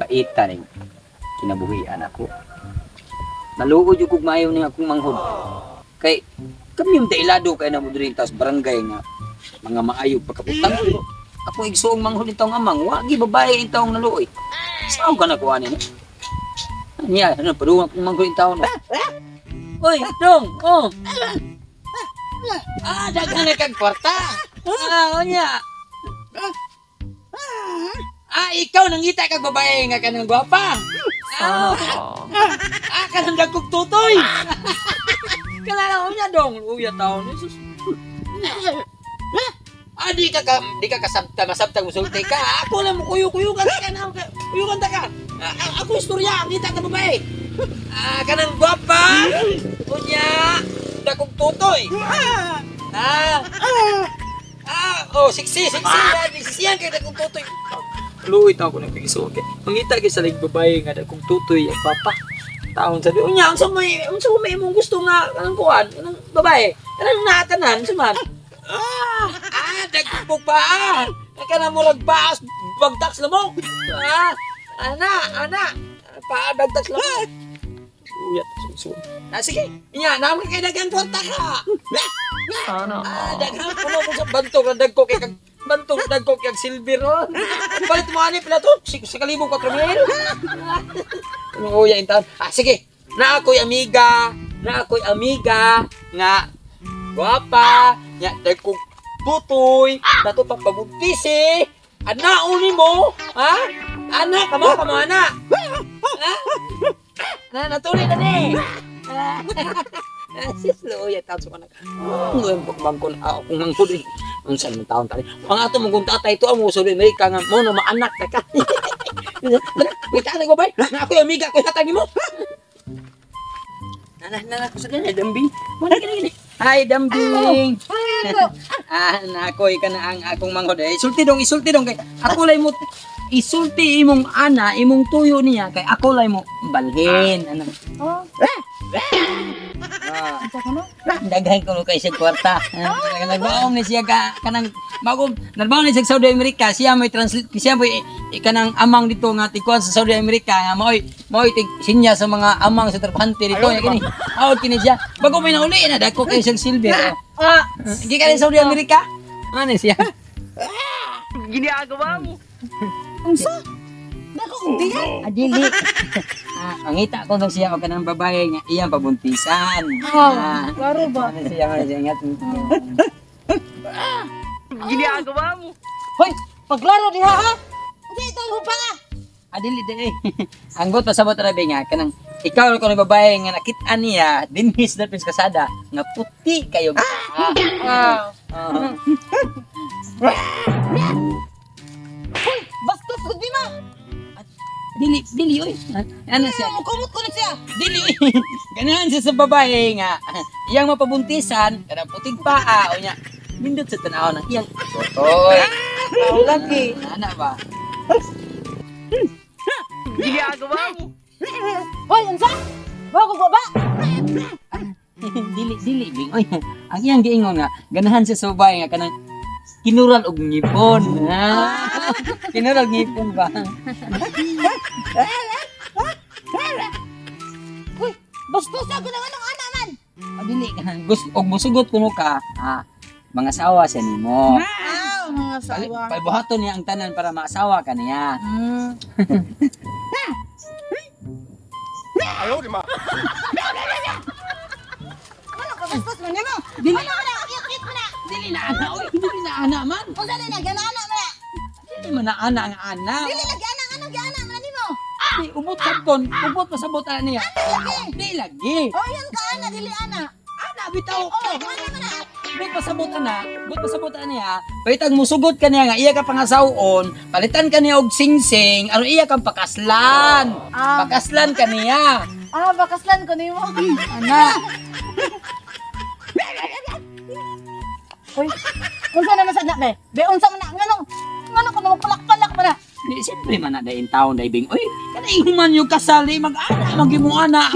laita ning kinabuhian ako. Naluod yung kog maayo ning akong manghod. Kay kami yung dailado kay na mo diri tas barangay nga mga maayog pagkabutang. Ako igsuong manghod nitong amang, wagi babae intawong naluoy. Sao ka na kuha niya? Niya, ano, paduwa kong manghod intawong na. Uy, dong, oh. Dagan na kag kwarta. Onya. Ikaw nangita kag babae nga kanang gwapa. Kanang dagkog tutoy. Kalala ko niya dong, uya taon. Di ka masabtag musulti ka. Ako lang mo kuyo-kuyo ka na. Kuyo ka. Ako istorya, kita ka babae. Kanang gwapa. Unya, dagkog tutoy. Siksi yan kay dagkog tutoy. Luoy taon ko nagpigiso. Mangita kay sa babae nga dagkog tutoy ang papa. Taon sabi, unya, unsa may imong gusto nga kanang kuan, kanang babae. Kanang natanan suman. Dagkog pa. Kanang murag baas bagtax lamong. Ana. Dagtax lamong. Uyat susun. Sige. Inya, naman kay dagang kwarta ka. Dagang puno ko sa bantog na dagko kay kag bantog dagko kay silver ron. Palit mo ani pala to. Sa kalibong 4,000. Ano uya intan? Sige. Na ako'y amiga nga guwapa, nya dagko tutoy, dato papabuntisi. Ana uni mo, ha? Ana kamo ana. Natuli na ni. Sislo ya taon sa kanaka. Ngoy bangkon akong mangkod. Unsan man taon tali. Ang ato mong tatay to amo sa Amerika nga mo na maanak ka. Kita na go bay. Na ako amiga ko tatay mo. Nana ko sa ganyan, Dambing. Mana gini. Hi, Dambing. Nakoy ka na ang akong manghod. Isulti dong kay ako lay mo isulti imong ana, imong tuyo niya kay ako lay mo balhin. Ano? Daghan ko kay sa kwarta. Nagbaong ni siya kanang bagong nagbaong ni sa Saudi America. Siya may kanang amang dito nga tikuan sa Saudi America nga moy sinya sa mga amang sa trabahante dito nya kini. Kini siya. Bago may nauli na dako kay sa silver. Gi ka sa Saudi America? Ano siya? Ginagawa mo. Unsa? Dako untiyan? Adili. Angita ko na siya o kanang babae nga iyang pabuntisan. Klaro ba? Ano siya nga ingat. Ginagawa mo. Hoy, paglaro diha ha? Hindi ito lupa nga. Adili dili. Anggot pasabot ra nga kanang ikaw ko na babae nga nakit-an niya dinhis na pis kasada nga puti kayo. Hoy, bastos gud di ma. Dili oy. Ano siya? Kumot ko na siya. Dili. Ganahan siya sa babae nga iyang mapabuntisan kanang putig paa o nya. Nindot sa tanaw ng iyang totoy. Lagi. Ana ba? Ginagawa mo. Hoy, unsa? Bago baba. Dili bing. Oy, ang iyang giingon nga ganahan siya sa babae nga kanang kinural og ngipon. Kinural ngipon ba? Hoy, bastos ako na anong ana man. Dili gusto og musugot kuno ka. Mga sawa siya nimo. Mga sawa. Paibuhaton niya ang tanan para maasawa ka niya. Ayaw, di ma. Ano ka bastos man nimo? Dili Ano ka na? Kit mo na. dili na ana oy, dili na ana man. Unsa na ganana man na? Dili man na ana ang ana. Dili lagi ana man nimo. Di ubot sabton, ubot pasabot ana niya. Di lagi. Oh, yan ka ana dili ana. Ana bitaw. Oh, ano man na? But pasabot ana niya. Palitag musugot ka niya nga iya ka pangasawon, palitan ka niya og singsing, ano iya kang pakaslan. Pakaslan ka niya. Bakaslan ko nimo. Ana. Hoy, unsa naman sa anak be? Be unsa man na? Ngano ko naman palak-palak man na? Di siyempre man na dahin taon dahi bing. Oy, kanay human yung kasali mag-ana, mag-imong ana.